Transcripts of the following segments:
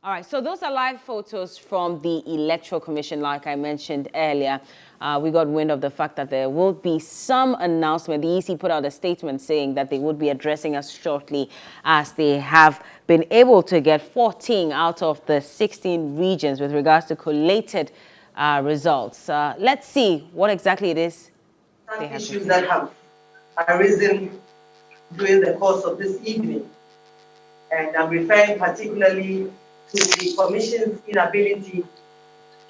All right, so those are live photos from the Electoral Commission, like I mentioned earlier. We got wind of the fact that there will be some announcement. The EC put out a statement saying that they would be addressing us shortly, as they have been able to get 14 out of the 16 regions with regards to collated results. Let's see what exactly it is. Some issues that have arisen during the course of this evening, and I'm referring particularly to the Commission's inability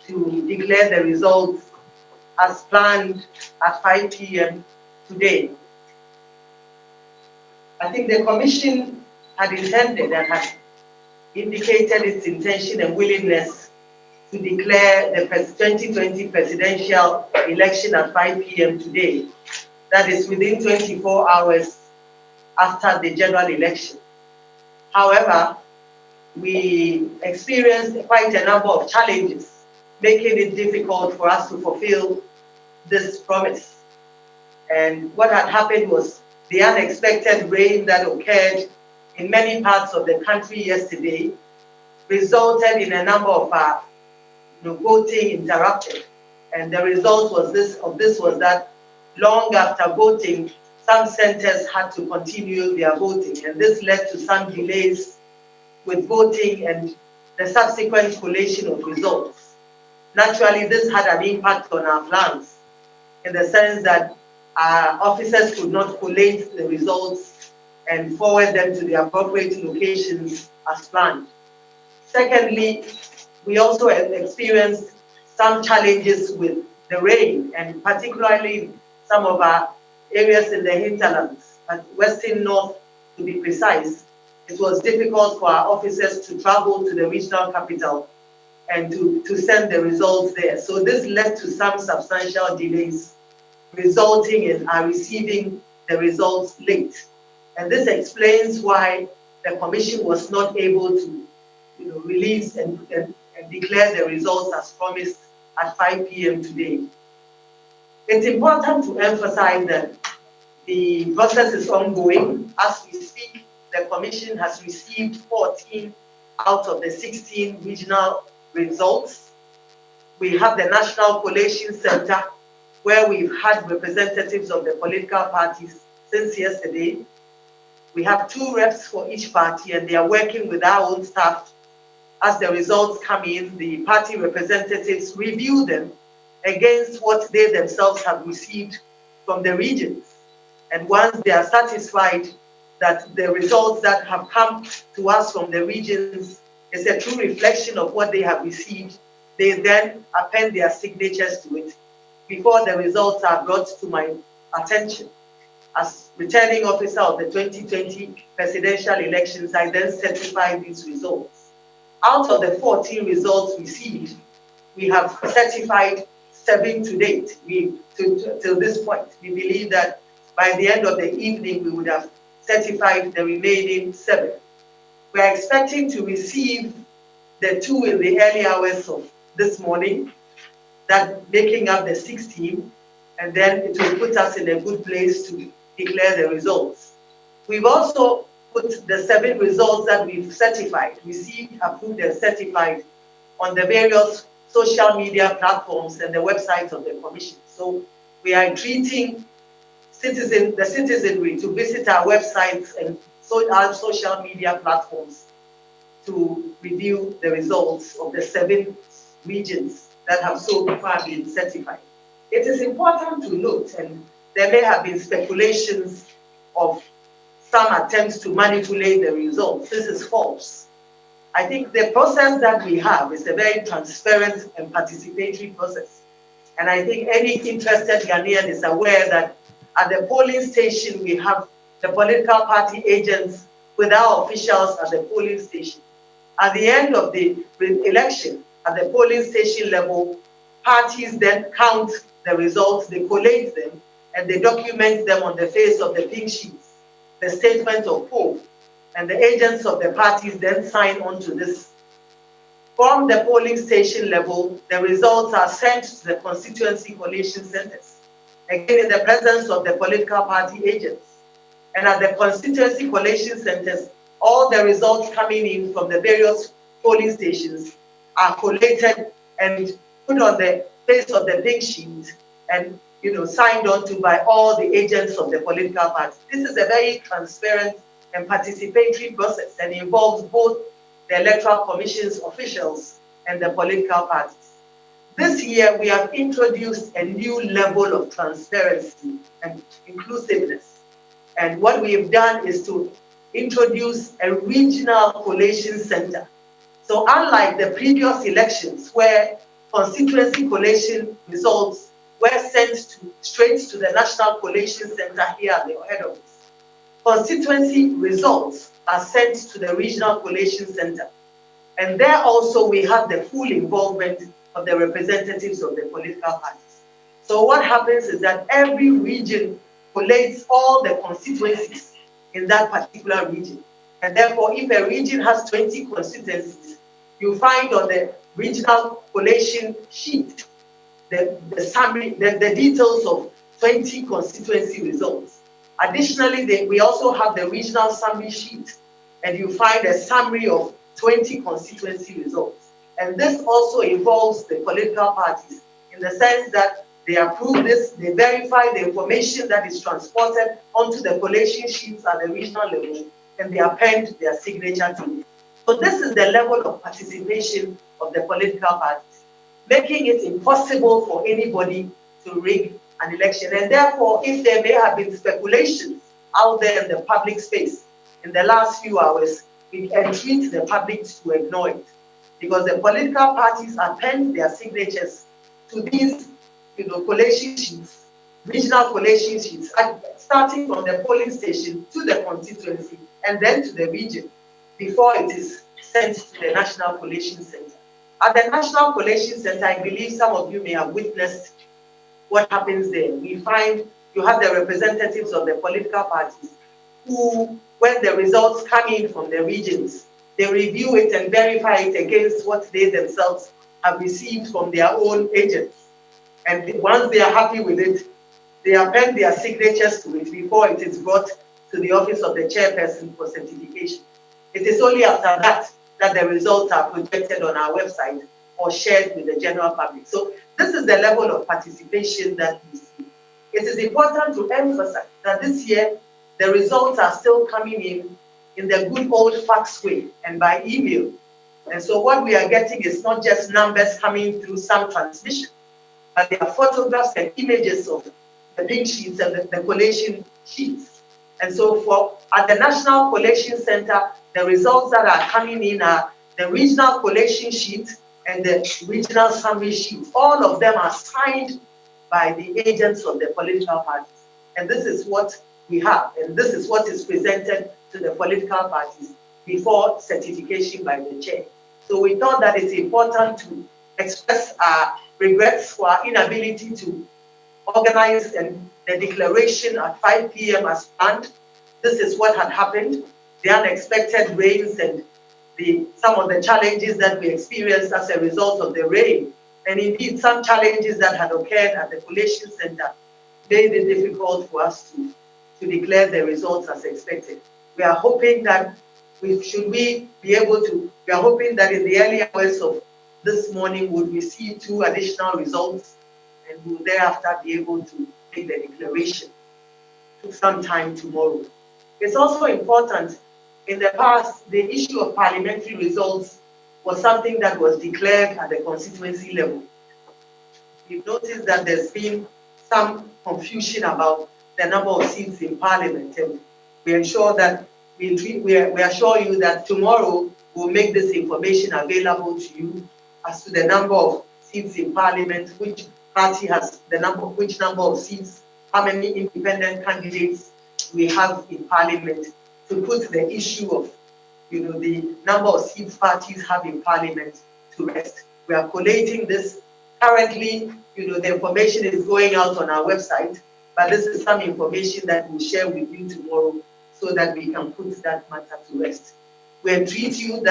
to declare the results as planned at 5 p.m. today. I think the Commission had intended and had indicated its intention and willingness to declare the 2020 presidential election at 5 p.m. today. That is within 24 hours after the general election. However, we experienced quite a number of challenges, making it difficult for us to fulfill this promise. And what had happened was the unexpected rain that occurred in many parts of the country yesterday resulted in a number of voting interrupted. And the result was was that long after voting, some centers had to continue their voting. And this led to some delays with voting and the subsequent collation of results. Naturally, this had an impact on our plans in the sense that our officers could not collate the results and forward them to the appropriate locations as planned. Secondly, we also experienced some challenges with the rain, and particularly some of our areas in the hinterlands, Western North to be precise. It was difficult for our officers to travel to the regional capital and to send the results there. So this led to some substantial delays, resulting in our receiving the results late. And this explains why the Commission was not able to release and declare the results as promised at 5 p.m. today. It's important to emphasize that the process is ongoing. As we speak, the Commission has received 14 out of the 16 regional results. We have the National Collation Center, where we've had representatives of the political parties since yesterday. We have 2 reps for each party, and they are working with our own staff. As the results come in, the party representatives review them against what they themselves have received from the regions. And once they are satisfied that the results that have come to us from the regions is a true reflection of what they have received, they then append their signatures to it before the results are brought to my attention. As returning officer of the 2020 presidential elections, I then certify these results. Out of the 14 results received, we have certified 7 to date. Till this point, we believe that by the end of the evening, we would have certified the remaining 7. We are expecting to receive the 2 in the early hours of this morning, that making up the 16, and then it will put us in a good place to declare the results. We've also put the 7 results that we've certified, received, approved, and certified on the various social media platforms and the website of the Commission. So we are treating the citizenry to visit our websites and our social media platforms to review the results of the 7 regions that have so far been certified. It is important to note, and there may have been speculations of some attempts to manipulate the results. This is false. I think the process that we have is a very transparent and participatory process. And I think any interested Ghanaian is aware that at the polling station, we have the political party agents with our officials at the polling station. At the end of the election, at the polling station level, parties then count the results, they collate them, and they document them on the face of the pink sheets, the statement of poll, and the agents of the parties then sign on to this. From the polling station level, the results are sent to the constituency collation centers, again in the presence of the political party agents. And at the constituency collation centers, all the results coming in from the various polling stations are collated and put on the face of the pink sheet and signed on to by all the agents of the political party. This is a very transparent and participatory process and involves both the Electoral Commission's officials and the political parties. This year, we have introduced a new level of transparency and inclusiveness. And what we have done is to introduce a regional collation center. So unlike the previous elections where constituency collation results were sent straight to the National Collation Center here at the head office, constituency results are sent to the regional collation center. And there also we have the full involvement of the representatives of the political parties. So what happens is that every region collates all the constituencies in that particular region. And therefore, if a region has 20 constituencies, you find on the regional collation sheet the summary, the details of 20 constituency results. Additionally, we also have the regional summary sheet, and you find a summary of 20 constituency results. And this also involves the political parties in the sense that they approve this, they verify the information that is transported onto the collation sheets at the regional level, and they append their signature to it. So this is the level of participation of the political parties, making it impossible for anybody to rig an election. And therefore, if there may have been speculations out there in the public space in the last few hours, we entreat the public to ignore it, because the political parties append their signatures to these collation sheets, regional collation sheets, starting from the polling station to the constituency and then to the region before it is sent to the National Collation Center. At the National Collation Center, I believe some of you may have witnessed what happens there. We find you have the representatives of the political parties who, when the results come in from the regions, they review it and verify it against what they themselves have received from their own agents. And once they are happy with it, they append their signatures to it before it is brought to the office of the chairperson for certification. It is only after that that the results are projected on our website or shared with the general public. So this is the level of participation that we see. It is important to emphasize that this year, the results are still coming in the good old fax way and by email. And so what we are getting is not just numbers coming through some transmission, but there are photographs and images of the pink sheets and the collation sheets. And so at the National Collation Center, the results that are coming in are the regional collation sheet and the regional summary sheet. All of them are signed by the agents of the political parties. And this is what we have, and this is what is presented to the political parties before certification by the chair. So we thought that it's important to express our regrets for our inability to organize and the declaration at 5 p.m. as planned. This is what had happened. The unexpected rains and some of the challenges that we experienced as a result of the rain, and indeed some challenges that had occurred at the collation center made it difficult for us to declare the results as expected. We are hoping that we are hoping that in the early hours of this morning we'll receive 2 additional results, and we'll thereafter be able to make the declaration sometime tomorrow. It's also important, in the past, the issue of parliamentary results was something that was declared at the constituency level. We've noticed that there's been some confusion about the number of seats in parliament, and we ensure that we assure you that tomorrow we'll make this information available to you as to the number of seats in parliament, which party has which number of seats, how many independent candidates we have in parliament, to put the issue of the number of seats parties have in parliament to rest. We are collating this. Currently, the information is going out on our website, but this is some information that we'll share with you tomorrow so that we can put that matter to rest. We entreat you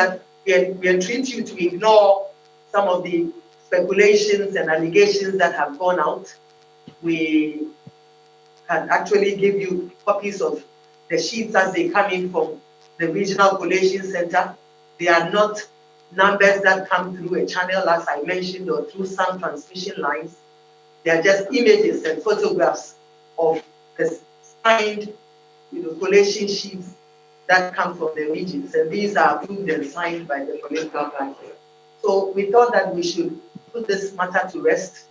to ignore some of the speculations and allegations that have gone out. We can actually give you copies of the sheets as they come in from the regional collation center. They are not numbers that come through a channel, as I mentioned, or through some transmission lines. They are just images and photographs of the signed, collation sheets that come from the regions, and these are approved and signed by the political parties. So we thought that we should put this matter to rest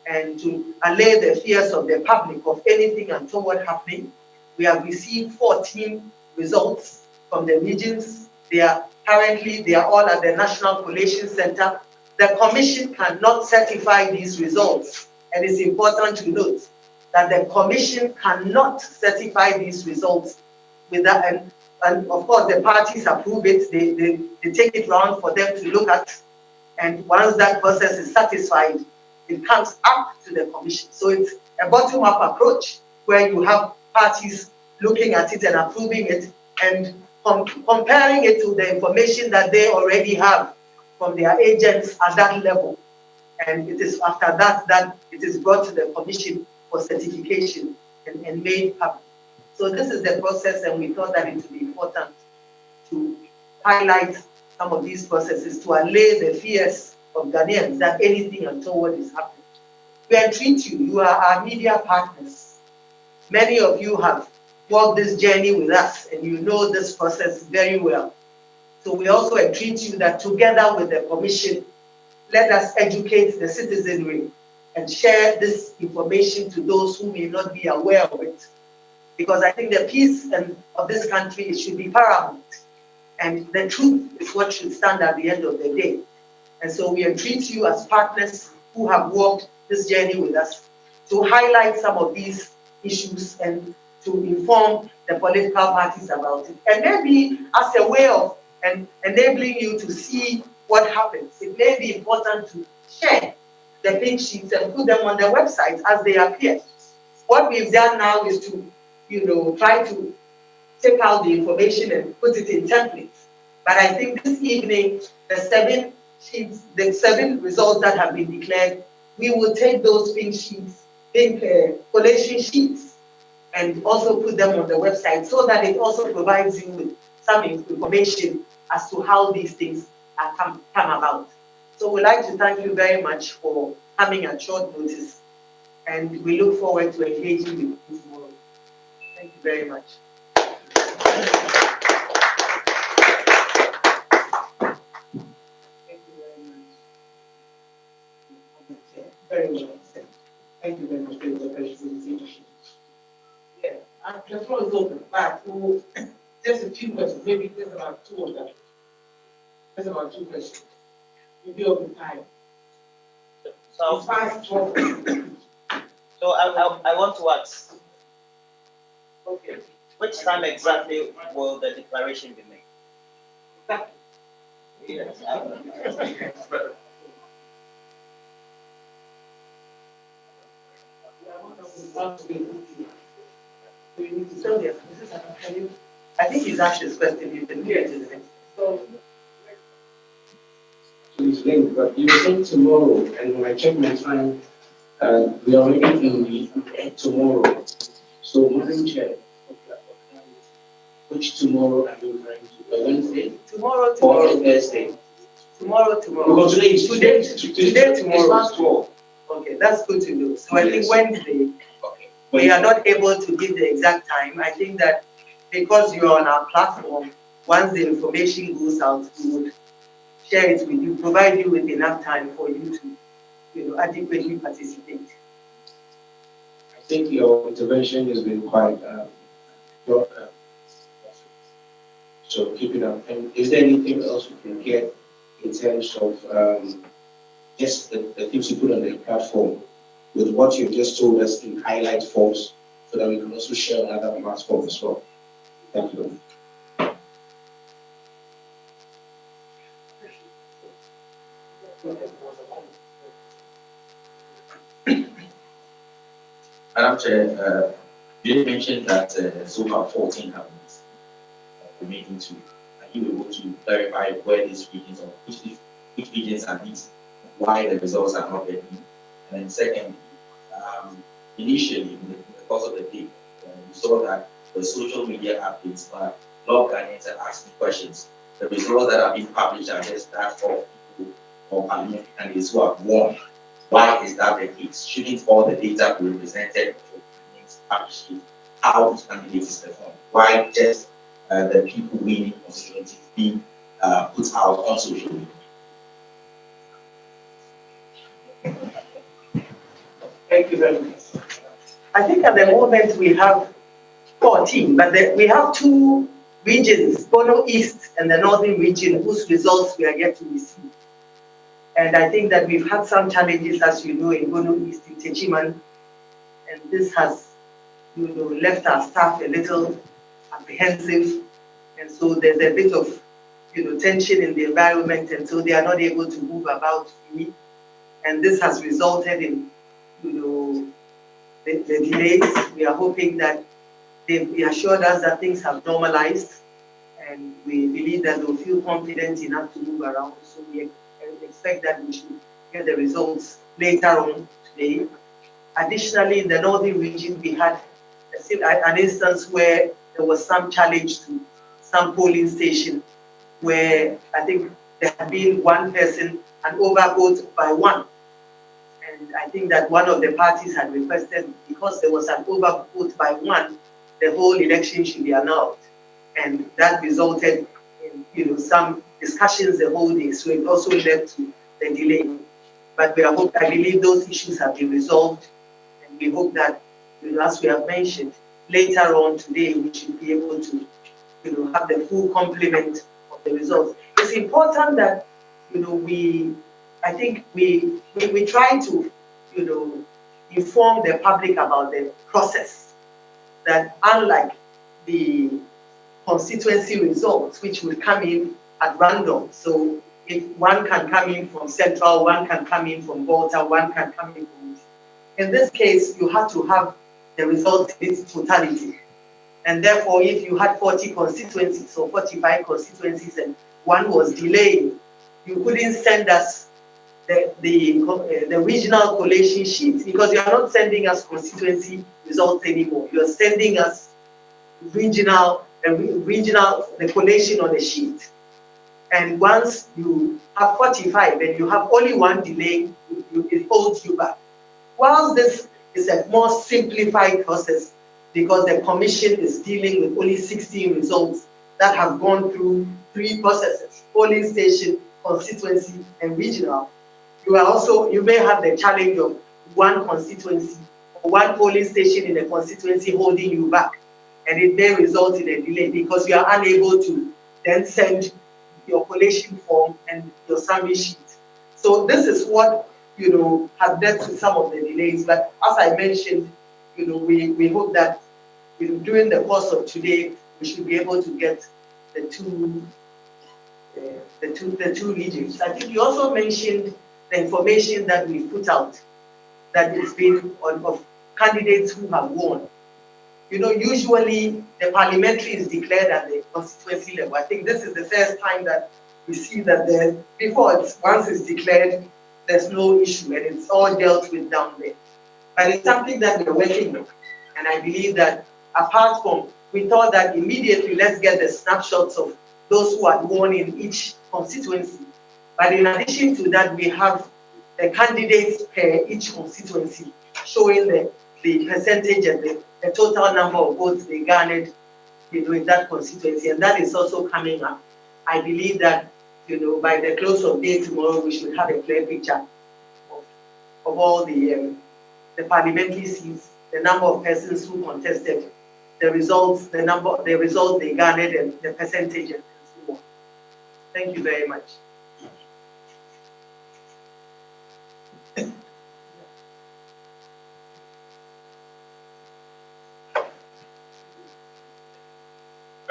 and to allay the fears of the public of anything untoward happening. We have received 14 results from the regions. They are all at the National Collation Center. The Commission cannot certify these results, and it's important to note that the Commission cannot certify these results without, and of course the parties approve it, they take it round for them to look at, and once that process is satisfied, it comes up to the Commission. So it's a bottom-up approach where you have parties looking at it and approving it and comparing it to the information that they already have from their agents at that level. And it is after that that it is brought to the Commission for certification and made public. So this is the process, and we thought that it would be important to highlight some of these processes to allay the fears of Ghanaians that anything untoward is happening. We entreat you, you are our media partners. Many of you have walked this journey with us, and you know this process very well. So we also entreat you that together with the Commission, let us educate the citizenry and share this information to those who may not be aware of it. Because I think the peace of this country should be paramount. And the truth is what should stand at the end of the day. And so we entreat you as partners who have walked this journey with us to highlight some of these issues and to inform the political parties about it. And maybe as a way of enabling you to see what happens, it may be important to share the pink sheets and put them on the website as they appear. What we've done now is to, try to take out the information and put it in templates. But I think this evening, the 7 sheets, the 7 results that have been declared, we will take those pink sheets, collation sheets, and also put them on the website so that it also provides you with some information as to how these things are come about. So we'd like to thank you very much for coming at short notice, and we look forward to engaging with you tomorrow. Thank you very much. Very well said. Thank you very much for your presentation. Yeah, the floor is open, but just a few questions, maybe there's about 2 of them. There's about 2 questions. We'll be over time. So it's past 12. So I want to ask, Okay. which time exactly will the declaration be made? Exactly. Yes. I think he's asked this question. You can hear it. So, It's late, but you were saying tomorrow, and when I check my time, we are already in the tomorrow. So, Madam Chair, which tomorrow are you referring to? Wednesday? Tomorrow. Or Thursday? Tomorrow. Because today is today, tomorrow. It's 12. Okay, that's good to know. So I think Wednesday, Okay. we are not able to give the exact time. I think that because you're on our platform, once the information goes out, we would share it with you, provide you with enough time for you to, adequately participate. I think your intervention has been quite short. So keep it up. And is there anything else we can get in terms of just the things you put on the platform with what you've just told us in highlight forms so that we can also share on other platforms as well? Thank you. Madam Chair, you mentioned that so far 14 have been made into. Are you able to clarify where these regions or which regions are these, why the results are not yet in? And then secondly, initially in the course of the day, we saw that the social media updates, but a lot of Ghanaians are asking questions. The results that have been published are just that of people or parliamentary candidates who have won. Why is that the case? Shouldn't all the data be represented for Ghanaians to appreciate how each candidate is performed? Why just the people winning constituencies being put out on social media? Thank you very much. I think at the moment we have 14, but we have two regions, Bono East and the Northern region, whose results we are yet to receive. And I think that we've had some challenges, as you know, in Bono East, in Techiman, and this has, left our staff a little apprehensive, and so there's a bit of, tension in the environment, and so they are not able to move about freely, and this has resulted in, the delays. We are hoping that they've assured us that things have normalized, and we believe that they'll feel confident enough to move around. So we expect that we should get the results later on today. Additionally, in the Northern region, we had an instance where there was some challenge to some polling station where I think there had been one person, an overvote by one. And I think that one of the parties had requested, because there was an overvote by one, the whole election should be annulled. And that resulted in, some discussions the whole day. So it also led to the delay. But I believe those issues have been resolved. And we hope that, as we have mentioned, later on today, we should be able to, have the full complement of the results. It's important that, I think we try to, inform the public about the process, that unlike the constituency results, which will come in at random. So if one can come in from Central, one can come in from Volta, one can come in from East. In this case, you have to have the result in its totality. And therefore, if you had 40 constituencies or 45 constituencies and one was delayed, you couldn't send us the regional collation sheet, because you are not sending us constituency results anymore. You are sending us the collation on the sheet. And once you have 45 and you have only one delay, it holds you back. Whilst this is a more simplified process, because the commission is dealing with only 16 results that have gone through 3 processes: polling station, constituency, and regional. You may have the challenge of one constituency or one polling station in a constituency holding you back, and it may result in a delay because you are unable to then send your collation form and your summary sheet. So this is what has led to some of the delays. But as I mentioned, we hope that during the course of today we should be able to get the two regions. I think you also mentioned the information that we put out, that is been of candidates who have won. Usually the parliamentary is declared at the constituency level. I think this is the first time that we see that once it's declared, there's no issue and it's all dealt with down there. But it's something that we're working on. And I believe that apart from, we thought that immediately let's get the snapshots of those who had won in each constituency. But in addition to that, we have the candidates per each constituency, showing the percentage and the total number of votes they garnered in that constituency. And that is also coming up. I believe that by the close of day tomorrow, we should have a clear picture of all the parliamentary seats, the number of persons who contested, the results, the results they garnered, and the percentage, and so on. Thank you very much.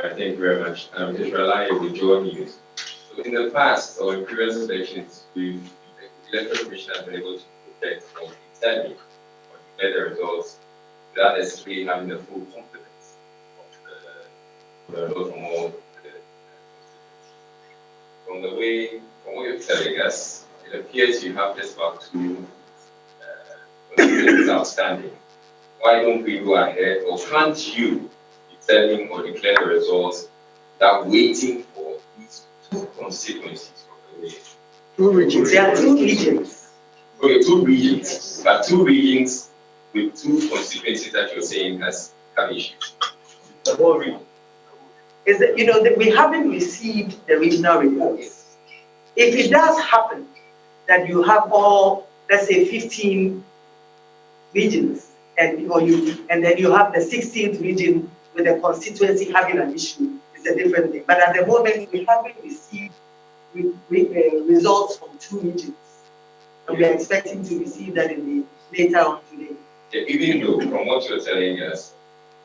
Thank you very much. Just relying on the Joe News. So in the past or in previous elections, the electoral commission has been able to protect or determine or declare the results without necessarily having the full confidence of the results from all the constituencies. From what you're telling us, it appears you have just about 2 constituencies outstanding. Why don't we go ahead, or can't you determine or declare the results without waiting for these two constituencies from the way. Two regions. There are two regions. Okay, two regions, but two regions with two constituencies that you're saying have issues. The whole region. Is that, you know, that we haven't received the regional reports. If it does happen that you have all, let's say, 15 regions, and then you have the 16th region with the constituency having an issue, it's a different thing. But at the moment, we haven't received results from two regions. And we are expecting to receive that later on today. Yeah, even though, from what you're telling us,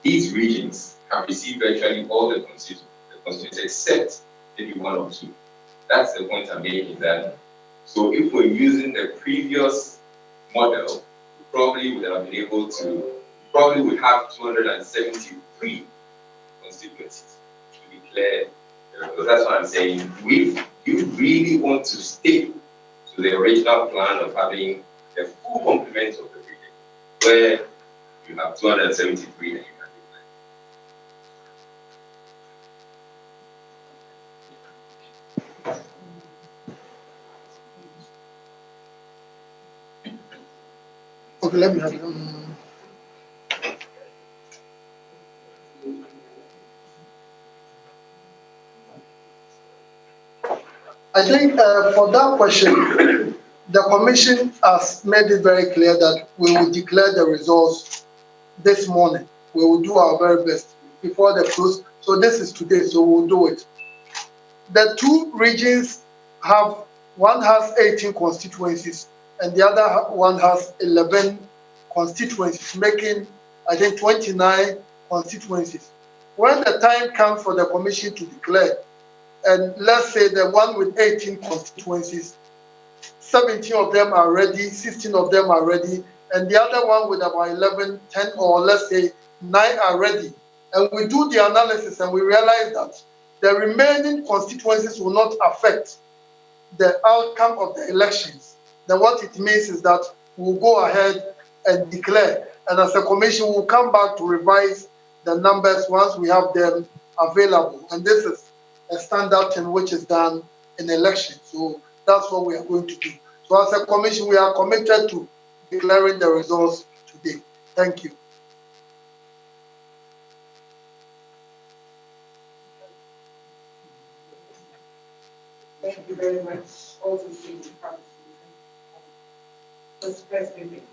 these regions have received virtually all the constituencies except maybe one or two. That's the point I'm making, that so if we're using the previous model, we probably would have been able to, we probably would have 273 constituencies to declare. Because that's what I'm saying. If you really want to stick to the original plan of having the full complement of the region, where you have 273 and you can Okay, let me have it. I think for that question, the Commission has made it very clear that we will declare the results this morning. We will do our very best before the close. So this is today, so we'll do it. The two regions have, one has 18 constituencies and the other one has 11 constituencies, making, I think, 29 constituencies. When the time comes for the Commission to declare, and let's say the one with 18 constituencies, 17 of them are ready, 16 of them are ready, and the other one with about 11, 10, or let's say 9 are ready. And we do the analysis and we realize that the remaining constituencies will not affect the outcome of the elections. Then what it means is that we'll go ahead and declare. And as a Commission, we'll come back to revise the numbers once we have them available. And this is a standard thing which is done in elections. So that's what we are going to do. So as a Commission, we are committed to declaring the results today. Thank you. Thank you very much. Also, Mr. President.